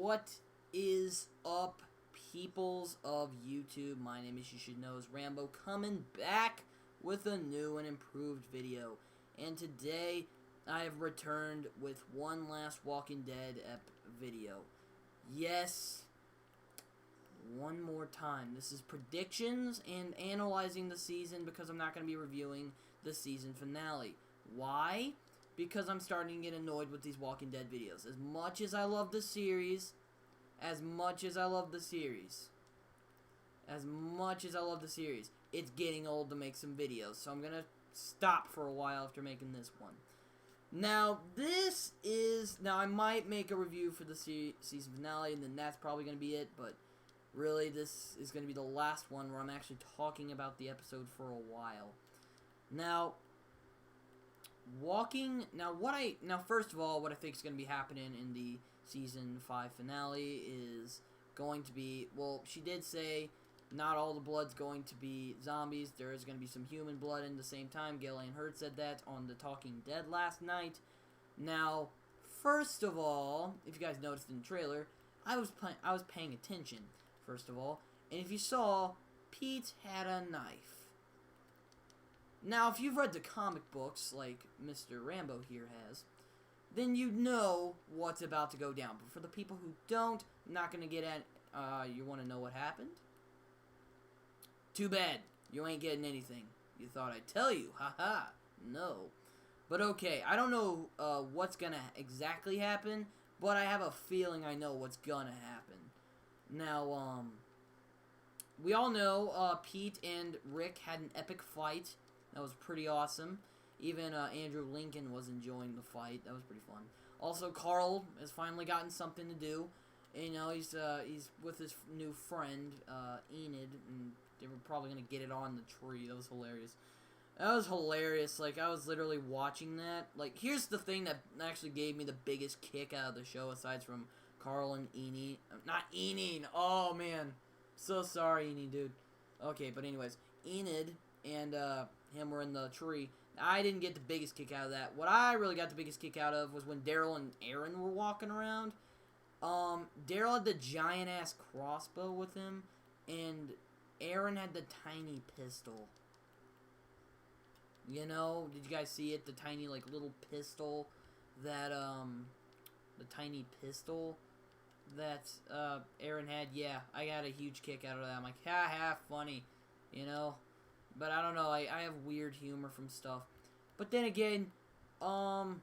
What is up, peoples of YouTube? My name is, you should know, is Rambo, coming back with a new and improved video. And today, I have returned with one last Walking Dead video. Yes, one more time. This is predictions and analyzing the season because I'm not going to be reviewing the season finale. Why? Because I'm starting to get annoyed with these Walking Dead videos. As much as I love the series, it's getting old to make some videos. So I'm going to stop for a while after making this one. Now, I might make a review for the season finale, and then that's probably going to be it, but really, this is going to be the last one where I'm actually talking about the episode for a while. Now, first of all, what I think is going to be happening in the season 5 finale is going to be, well, she did say not all the blood's going to be zombies. There is going to be some human blood in the same time. Gillian Hurd said that on The Talking Dead last night. Now, first of all, if you guys noticed in the trailer, I was paying attention, first of all. And if you saw, Pete had a knife. Now, if you've read the comic books, like Mr. Rambo here has, then you know what's about to go down. But for the people who don't, I'm not going to get at, you want to know what happened? Too bad. You ain't getting anything. You thought I'd tell you. Haha. No. But okay, I don't know what's going to exactly happen, but I have a feeling I know what's going to happen. Now, we all know Pete and Rick had an epic fight. That was pretty awesome. Even Andrew Lincoln was enjoying the fight. That was pretty fun. Also, Carl has finally gotten something to do. You know, he's with his new friend, Enid, and they were probably going to get it on the tree. That was hilarious. Like, I was literally watching that. Like, here's the thing that actually gave me the biggest kick out of the show, aside from Carl and Enid. Not Enid! Oh, man. So sorry, Enid, dude. Okay, but anyways, Enid and him were in the tree. I didn't get the biggest kick out of that. What I really got the biggest kick out of was when Daryl and Aaron were walking around. Daryl had the giant-ass crossbow with him, and Aaron had the tiny pistol. You know, did you guys see it? The tiny, like, little pistol that, Aaron had. Yeah, I got a huge kick out of that. I'm like, ha, funny, you know? But I don't know, I have weird humor from stuff. But then again, The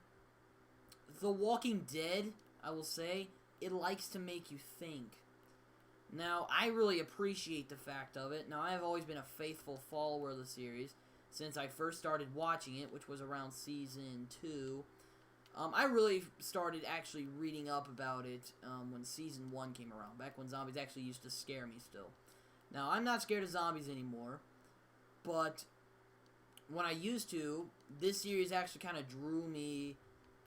Walking Dead, I will say, it likes to make you think. Now, I really appreciate the fact of it. Now, I have always been a faithful follower of the series since I first started watching it, which was around Season 2. I really started actually reading up about it when Season 1 came around, back when zombies actually used to scare me still. Now, I'm not scared of zombies anymore, but when I used to, this series actually kind of drew me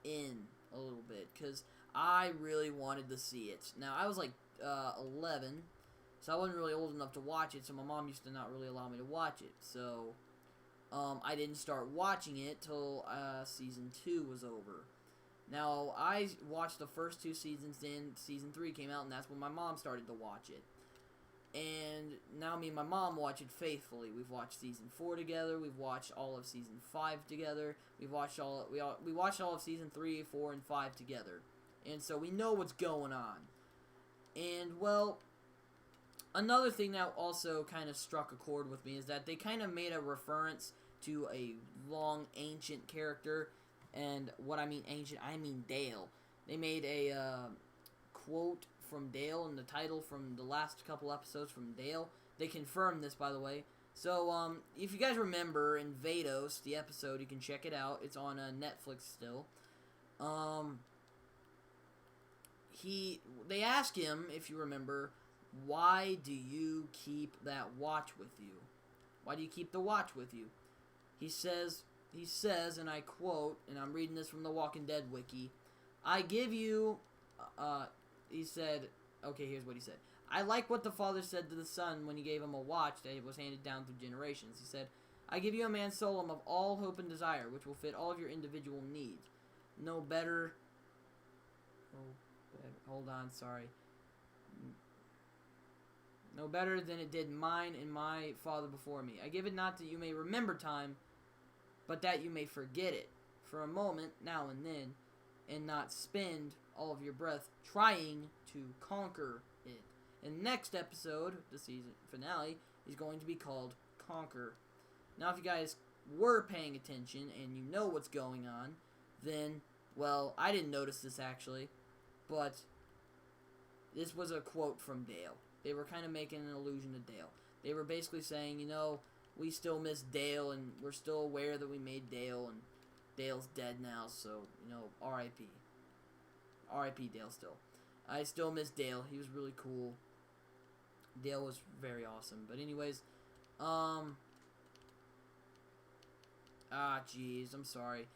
in a little bit, because I really wanted to see it. Now, I was like 11, so I wasn't really old enough to watch it, so my mom used to not really allow me to watch it, so I didn't start watching it till Season 2 was over. Now, I watched the first 2 seasons, then Season 3 came out, and that's when my mom started to watch it. And now me and my mom watch it faithfully. We've watched Season 4 together. We've watched all of Season 5 together. We watched all of Season 3, 4, and 5 together. And so we know what's going on. And, well, another thing that also kind of struck a chord with me is that they kind of made a reference to a long, ancient character. And what I mean ancient, I mean Dale. They made a quote from Dale in the title from the last couple episodes from Dale. They confirmed this, by the way. So, if you guys remember in Vados, the episode, you can check it out. It's on Netflix still. They ask him, if you remember, why do you keep that watch with you? Why do you keep the watch with you? He says, and I quote, and I'm reading this from the Walking Dead wiki, I give you, he said, okay, here's what he said. I like what the father said to the son when he gave him a watch that was handed down through generations. He said, I give you a man's solemn of all hope and desire, which will fit all of your individual needs. No better... Oh, hold on, sorry. No better than it did mine and my father before me. I give it not that you may remember time, but that you may forget it for a moment now and then, and not spend all of your breath trying to conquer it. And the next episode, the season finale, is going to be called Conquer. Now, if you guys were paying attention and you know what's going on, then, well, I didn't notice this actually, but this was a quote from Dale. They were kind of making an allusion to Dale. They were basically saying, we still miss Dale, and we're still aware that we made Dale, and Dale's dead now, so, R.I.P. R.I.P. Dale still. I still miss Dale. He was really cool. Dale was very awesome. But anyways, jeez, I'm sorry.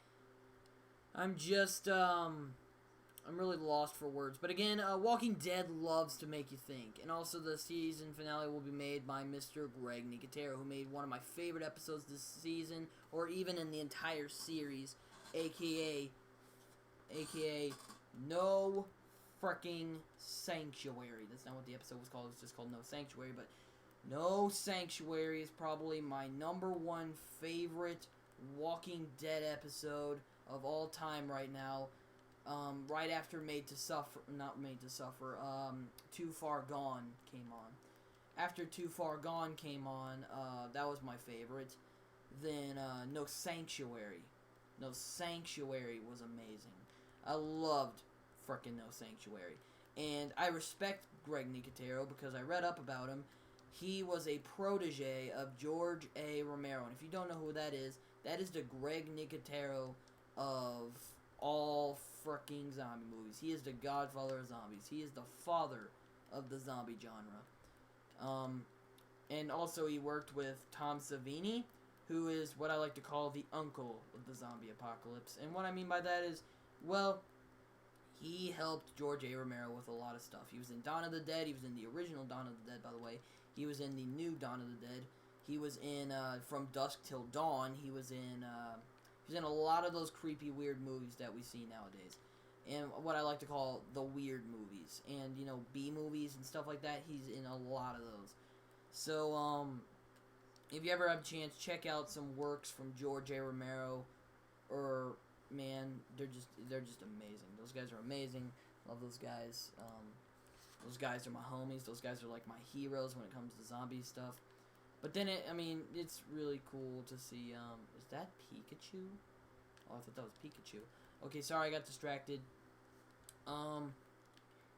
I'm just, I'm really lost for words. But again, Walking Dead loves to make you think. And also the season finale will be made by Mr. Greg Nicotero, who made one of my favorite episodes this season, or even in the entire series, aka No Freaking Sanctuary. That's not what the episode was called. It was just called No Sanctuary. But No Sanctuary is probably my *1 favorite Walking Dead episode of all time right now. Right after Too Far Gone came on. After Too Far Gone came on, that was my favorite. Then, No Sanctuary. No Sanctuary was amazing. I loved frickin' No Sanctuary. And I respect Greg Nicotero because I read up about him. He was a protege of George A. Romero. And if you don't know who that is the Greg Nicotero of all fricking zombie movies. He is the godfather of zombies. He is the father of the zombie genre. And also he worked with Tom Savini, who is what I like to call the uncle of the zombie apocalypse. And what I mean by that is, well, he helped George A. Romero with a lot of stuff. He was in Dawn of the Dead. He was in the original Dawn of the Dead, by the way. He was in the new Dawn of the Dead. He was in From Dusk Till Dawn. He was in a lot of those creepy, weird movies that we see nowadays. And what I like to call the weird movies. And, B movies and stuff like that. He's in a lot of those. So, if you ever have a chance, check out some works from George A. Romero. Or, man, they're just amazing. Those guys are amazing. Love those guys. Those guys are my homies. Those guys are like my heroes when it comes to zombie stuff. But then, it's really cool to see, is that Pikachu? Oh, I thought that was Pikachu. Okay, sorry, I got distracted.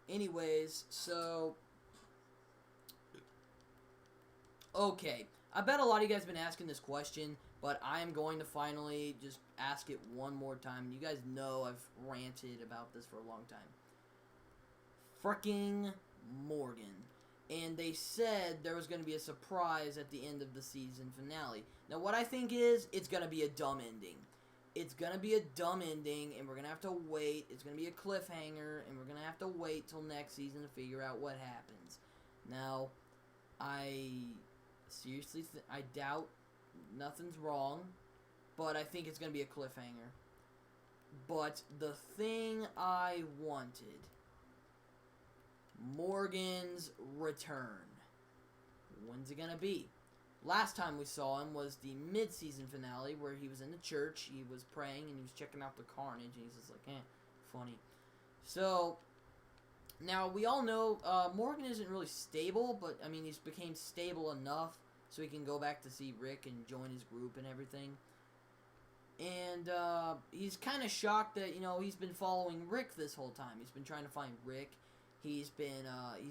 Anyways, so, okay. I bet a lot of you guys have been asking this question, but I am going to finally just ask it one more time. You guys know I've ranted about this for a long time. Fricking Morgan. And they said there was going to be a surprise at the end of the season finale. Now, what I think is, it's going to be a dumb ending. It's going to be a dumb ending, and we're going to have to wait. It's going to be a cliffhanger, and we're going to have to wait till next season to figure out what happens. Now, I seriously, I doubt nothing's wrong, but I think it's going to be a cliffhanger. But the thing I wanted... Morgan's return. When's it gonna be? Last time we saw him was the mid-season finale where he was in the church, he was praying, and he was checking out the carnage, and he's just like, funny. So, now we all know Morgan isn't really stable, but, he's became stable enough so he can go back to see Rick and join his group and everything. And, he's kind of shocked that, he's been following Rick this whole time. He's been trying to find Rick. He's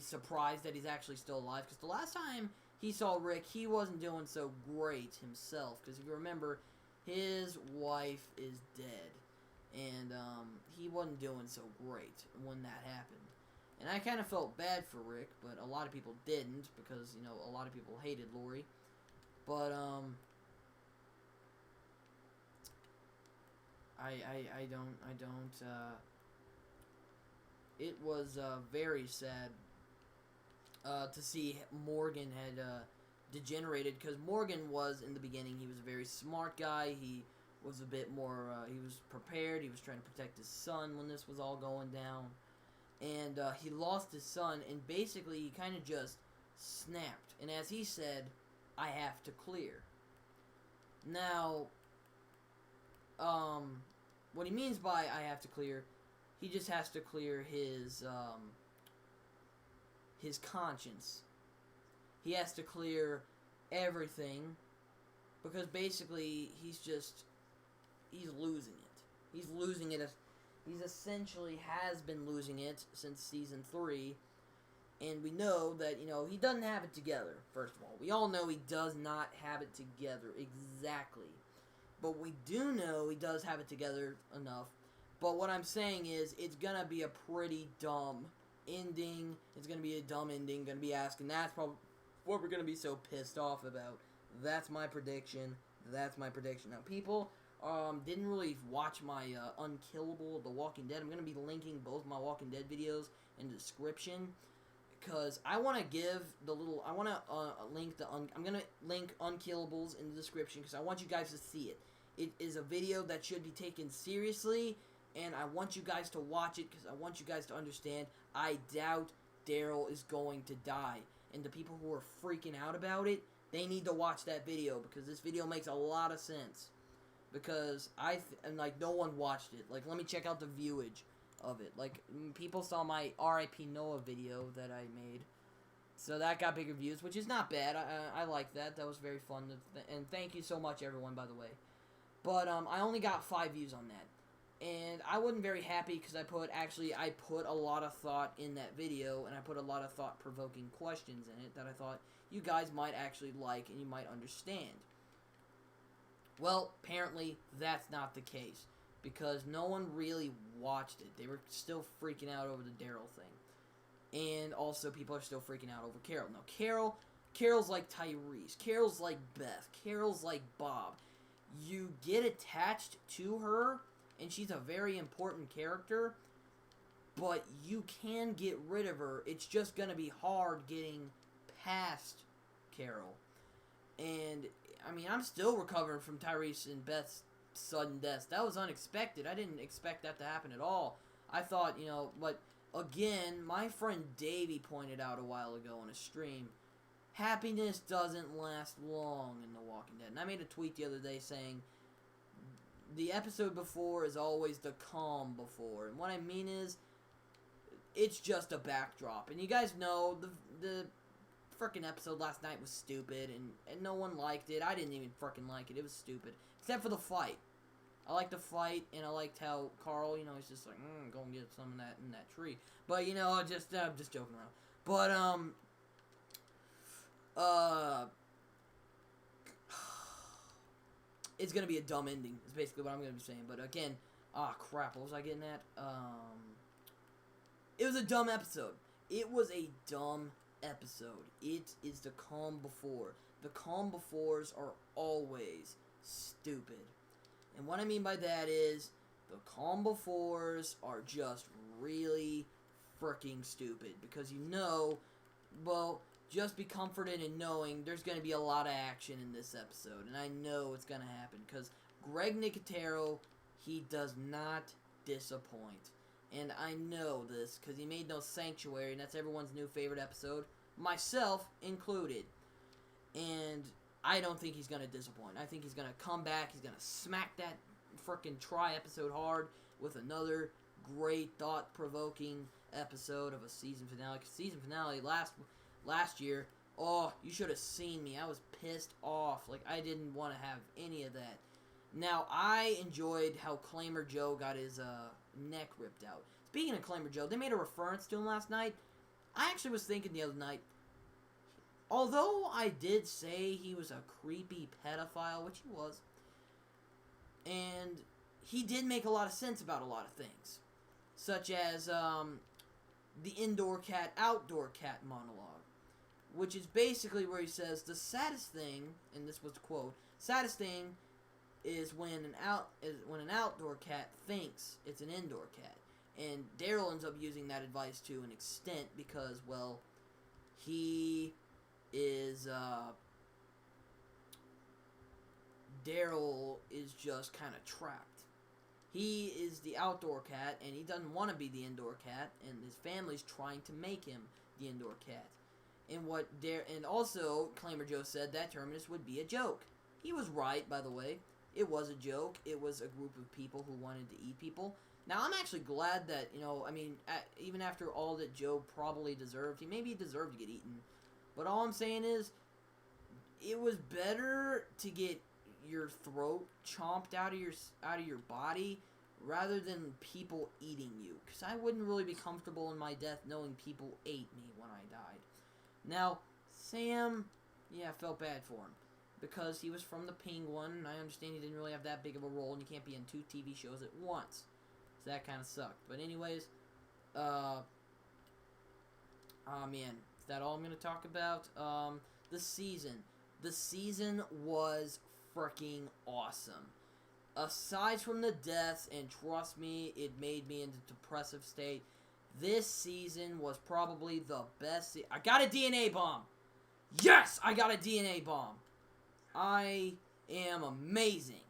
surprised that he's actually still alive, because the last time he saw Rick, he wasn't doing so great himself, because if you remember, his wife is dead, and, he wasn't doing so great when that happened. And I kind of felt bad for Rick, but a lot of people didn't, because, a lot of people hated Lori. But, I don't, it was very sad to see Morgan had degenerated, because Morgan was, in the beginning, he was a very smart guy. He was a bit more, he was prepared. He was trying to protect his son when this was all going down. and he lost his son, and basically he kind of just snapped. And as he said, I have to clear. Now, what he means by I have to clear, he just has to clear his conscience. He has to clear everything, because basically he's losing it. He's losing it. He's essentially has been losing it since season 3, and we know that, he doesn't have it together, first of all. We all know he does not have it together exactly. But we do know he does have it together enough. But what I'm saying is, it's going to be a pretty dumb ending. It's going to be a dumb ending. Going to be asking. That's probably what we're going to be so pissed off about. That's my prediction. Now, people didn't really watch my Unkillable, The Walking Dead. I'm going to be linking both my Walking Dead videos in the description, because I want to give the little, I want to link I'm going to link Unkillables in the description, because I want you guys to see it. It is a video that should be taken seriously, and I want you guys to watch it, because I want you guys to understand, I doubt Daryl is going to die. And the people who are freaking out about it, they need to watch that video, because this video makes a lot of sense. Because no one watched it. Like, let me check out the viewage of it. Like, people saw my R.I.P. Noah video that I made. So that got bigger views, which is not bad. I like that. That was very fun. And thank you so much, everyone, by the way. But I only got 5 views on that. And I wasn't very happy, because I put a lot of thought in that video, and I put a lot of thought-provoking questions in it that I thought you guys might actually like and you might understand. Well, apparently that's not the case, because no one really watched it. They were still freaking out over the Daryl thing. And also people are still freaking out over Carol. Now, Carol's like Tyrese. Carol's like Beth. Carol's like Bob. You get attached to her, and she's a very important character, but you can get rid of her. It's just going to be hard getting past Carol. And, I'm still recovering from Tyrese and Beth's sudden deaths. That was unexpected. I didn't expect that to happen at all. I thought, but again, my friend Davey pointed out a while ago on a stream, happiness doesn't last long in The Walking Dead. And I made a tweet the other day saying, the episode before is always the calm before. And what I mean is, it's just a backdrop. And you guys know, the frickin' episode last night was stupid, and no one liked it. I didn't even frickin' like it. It was stupid. Except for the fight. I liked the fight, and I liked how Carl, he's just like, go and get some of that in that tree. But, I'm just joking around. But, it's gonna be a dumb ending, is basically what I'm gonna be saying. But again, crap, what was I getting at? It was a dumb episode. It was a dumb episode. It is the calm before. The calm befores are always stupid. And what I mean by that is, the calm befores are just really freaking stupid. Because just be comforted in knowing there's going to be a lot of action in this episode. And I know it's going to happen. Because Greg Nicotero, he does not disappoint. And I know this because he made No Sanctuary, and that's everyone's new favorite episode, myself included. And I don't think he's going to disappoint. I think he's going to come back. He's going to smack that frickin' try episode hard with another great, thought-provoking episode of a season finale. Because season finale last year, you should have seen me. I was pissed off. Like, I didn't want to have any of that. Now, I enjoyed how Claimer Joe got his neck ripped out. Speaking of Claimer Joe, they made a reference to him last night. I actually was thinking the other night, although I did say he was a creepy pedophile, which he was, and he did make a lot of sense about a lot of things, such as the indoor cat, outdoor cat monologue, which is basically where he says, the saddest thing, and this was the quote, saddest thing is when an outdoor cat thinks it's an indoor cat. And Daryl ends up using that advice to an extent because, well, he is, Daryl is just kind of trapped. He is the outdoor cat, and he doesn't want to be the indoor cat, and his family's trying to make him the indoor cat. And also, Claimer Joe said that Terminus would be a joke. He was right, by the way. It was a joke. It was a group of people who wanted to eat people. Now, I'm actually glad that, even after all that Joe probably deserved, he deserved to get eaten. But all I'm saying is, it was better to get your throat chomped out of your body rather than people eating you. Because I wouldn't really be comfortable in my death knowing people ate me when I died. Now, Sam, I felt bad for him. Because he was from the Penguin, and I understand he didn't really have that big of a role, and you can't be in 2 TV shows at once. So that kind of sucked. But anyways, oh man, is that all I'm going to talk about? The season. The season was freaking awesome. Aside from the deaths, and trust me, it made me in a depressive state, this season was probably the best. I got a DNA bomb! Yes! I got a DNA bomb! I am amazing.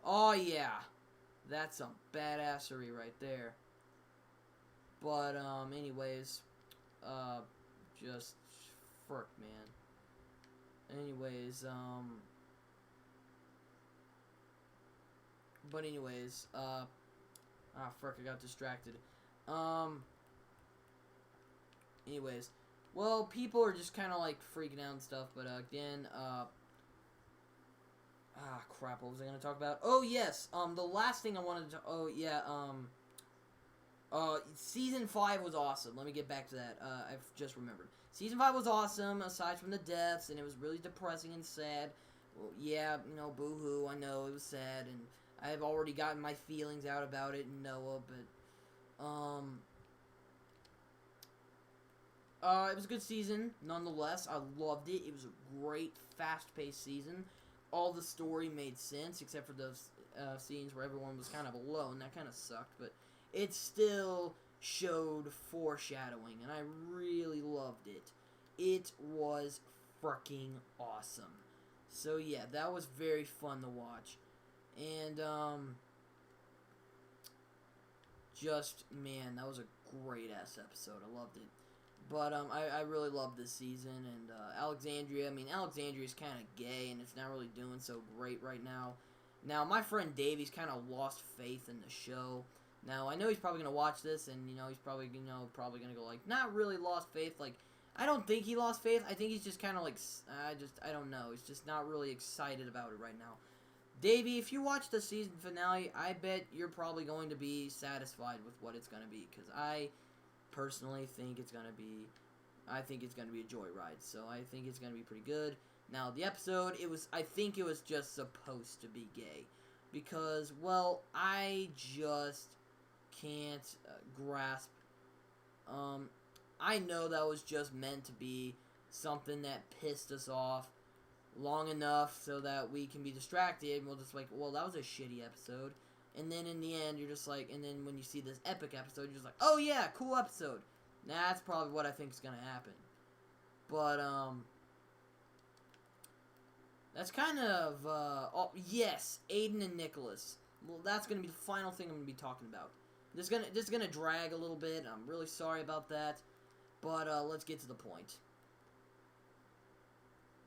Oh yeah. That's some badassery right there. But, anyways, just, frick, man. Anyways, frick, I got distracted. Anyways, well, people are just kind of, like, freaking out and stuff, but, again, crap, what was I going to talk about? Oh, yes, the last thing I wanted to, Season 5 was awesome. Let me get back to that. I've just remembered. Season 5 was awesome, aside from the deaths, and it was really depressing and sad. Well, yeah, boo-hoo, I know, it was sad, and I've already gotten my feelings out about it in Noah, but, it was a good season, nonetheless. I loved it. It was a great, fast-paced season. All the story made sense, except for those scenes where everyone was kind of alone. That kind of sucked, but it still showed foreshadowing, and I really loved it. It was freaking awesome. So, yeah, that was very fun to watch. And, man, that was a great-ass episode. I loved it. But, I really loved this season, and, Alexandria's kind of gay, and it's not really doing so great right now. Now, my friend Davey's kind of lost faith in the show. Now, I know he's probably going to watch this, and, he's probably going to go, like, not really lost faith, like, I don't think he lost faith. I think he's just kind of, like, I don't know. He's just not really excited about it right now. Davey, if you watch the season finale, I bet you're probably going to be satisfied with what it's going to be, because I personally think it's going to be a joyride, so I think it's going to be pretty good. Now, the episode, I think it was just supposed to be gay, because, well, I just can't grasp, I know that was just meant to be something that pissed us off long enough so that we can be distracted, and we'll just like, well, that was a shitty episode. And then in the end, you're just like, and then when you see this epic episode, you're just like, oh yeah, cool episode. That's probably what I think is going to happen. But, that's kind of, yes, Aiden and Nicholas. Well, that's going to be the final thing I'm going to be talking about. This is gonna drag a little bit. I'm really sorry about that. But, let's get to the point.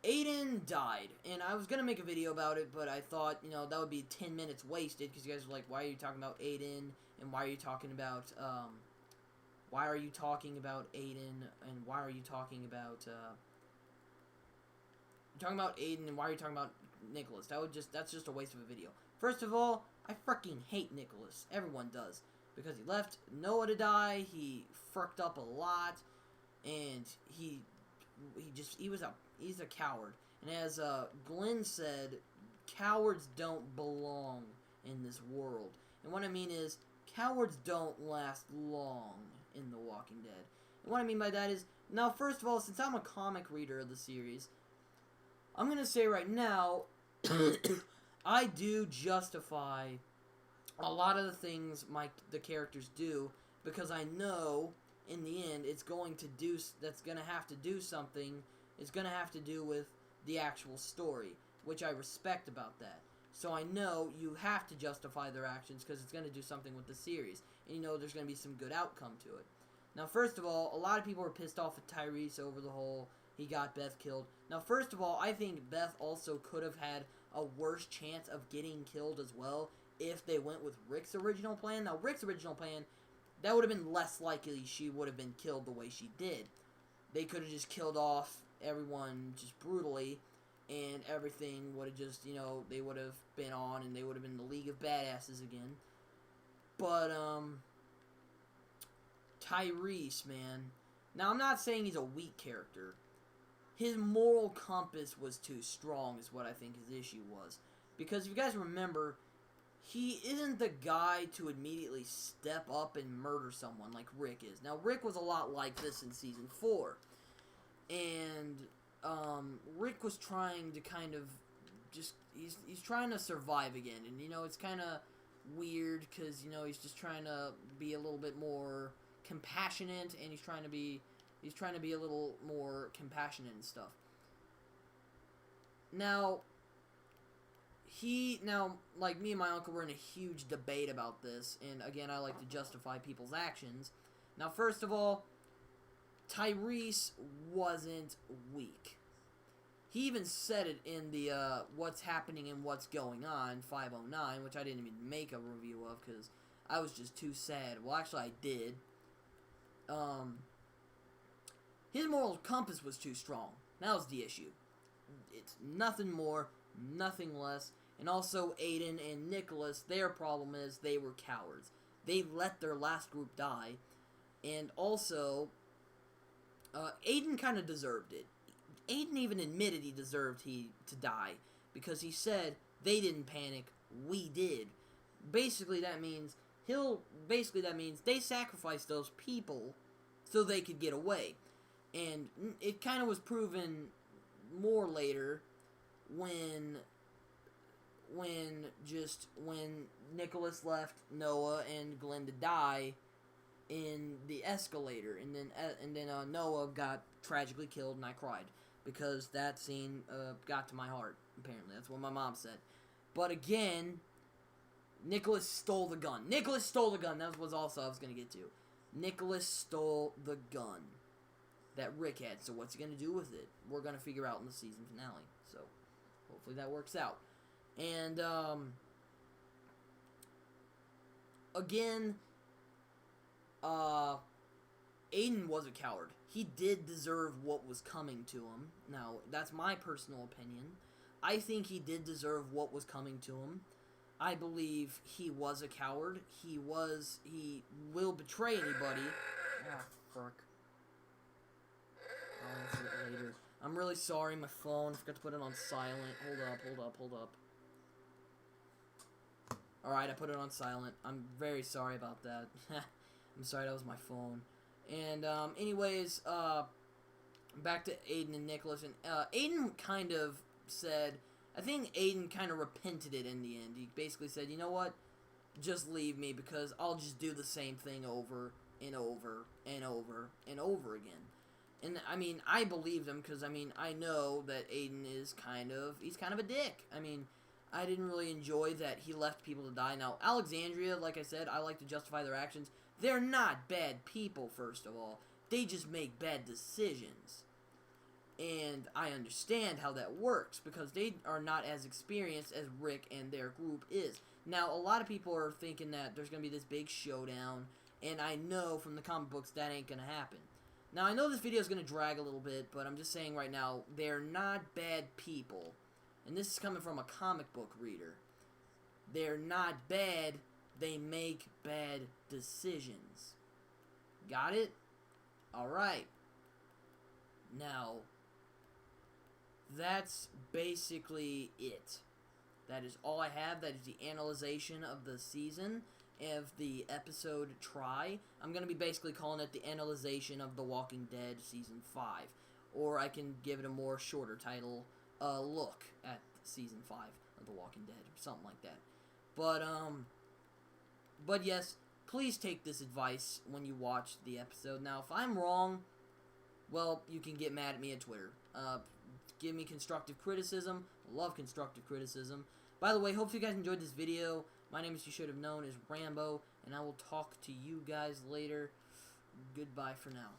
Aiden died, and I was gonna make a video about it, but I thought, that would be 10 minutes wasted, because you guys were like, why are you talking about Aiden, and why are you talking about, Aiden, and why are you talking about, Aiden, and why are you talking about Nicholas? That's just a waste of a video. First of all, I freaking hate Nicholas. Everyone does. Because he left Noah to die, he fucked up a lot, and he's a coward. And as Glenn said, cowards don't belong in this world. And what I mean is, cowards don't last long in The Walking Dead. And what I mean by that is, now first of all, since I'm a comic reader of the series, I'm going to say right now, I do justify a lot of the things the characters do, because I know in the end that's going to have to do something. It's going to have to do with the actual story, which I respect about that. So I know you have to justify their actions because it's going to do something with the series. And you know there's going to be some good outcome to it. Now, first of all, a lot of people were pissed off at Tyrese over the whole he got Beth killed. Now, first of all, I think Beth also could have had a worse chance of getting killed as well if they went with Rick's original plan. Now, Rick's original plan, that would have been less likely she would have been killed the way she did. They could have just killed off everyone just brutally, and everything would have just, you know, they would have been on, and they would have been the League of Badasses again. But, Tyrese, man. Now, I'm not saying he's a weak character. His moral compass was too strong, is what I think his issue was. Because if you guys remember, he isn't the guy to immediately step up and murder someone like Rick is. Now, Rick was a lot like this in Season 4. And, Rick was trying to kind of just, he's trying to survive again. And, you know, it's kind of weird because, you know, he's just trying to be a little bit more compassionate, and he's trying to be a little more compassionate and stuff. Now, like me and my uncle were in a huge debate about this, and again, I like to justify people's actions. Now, first of all, Tyrese wasn't weak. He even said it in the What's Happening and What's Going On 509, which I didn't even make a review of because I was just too sad. Well, actually, I did. His moral compass was too strong. That was the issue. It's nothing more, nothing less. And also, Aiden and Nicholas, their problem is they were cowards. They let their last group die. And also, Aiden kind of deserved it. Aiden even admitted he deserved to die. Because he said, they didn't panic, we did. Basically, that means they sacrificed those people so they could get away. And it kind of was proven more later when Nicholas left Noah and Glenn to die in the escalator, and then Noah got tragically killed, and I cried because that scene got to my heart. Apparently, that's what my mom said. But again, Nicholas stole the gun. That was also I was gonna get to. Nicholas stole the gun that Rick had. So what's he gonna do with it? We're gonna figure out in the season finale. So hopefully that works out. And again, Aiden was a coward. He did deserve what was coming to him. Now, that's my personal opinion. I think he did deserve what was coming to him. I believe he was a coward. He will betray anybody. Ah, fuck. I'll answer it later. I'm really sorry, my phone. I forgot to put it on silent. Hold up. Alright, I put it on silent. I'm very sorry about that. I'm sorry, that was my phone. And, anyways, back to Aiden and Nicholas. And, Aiden kind of said, I think Aiden kind of repented it in the end. He basically said, you know what? Just leave me because I'll just do the same thing over and over and over and over again. And, I mean, I believed him because, I mean, I know that Aiden is he's kind of a dick. I mean, I didn't really enjoy that he left people to die. Now, Alexandria, like I said, I like to justify their actions. They're not bad people, first of all. They just make bad decisions. And I understand how that works because they are not as experienced as Rick and their group is. Now, a lot of people are thinking that there's going to be this big showdown, and I know from the comic books that ain't going to happen. Now, I know this video is going to drag a little bit, but I'm just saying right now, they're not bad people. And this is coming from a comic book reader. They're not bad, they make bad decisions. Got it? Alright. Now, that's basically it. That is all I have. That is the analyzation of the season, of the episode Try. I'm going to be basically calling it the analyzation of The Walking Dead Season 5. Or I can give it a more shorter title, Look at Season 5 of The Walking Dead, or something like that. But yes, please take this advice when you watch the episode. Now, if I'm wrong, well, you can get mad at me at Twitter. Give me constructive criticism. I love constructive criticism. By the way, hope you guys enjoyed this video. My name is You Should Have Known is Rambo, and I will talk to you guys later. Goodbye for now.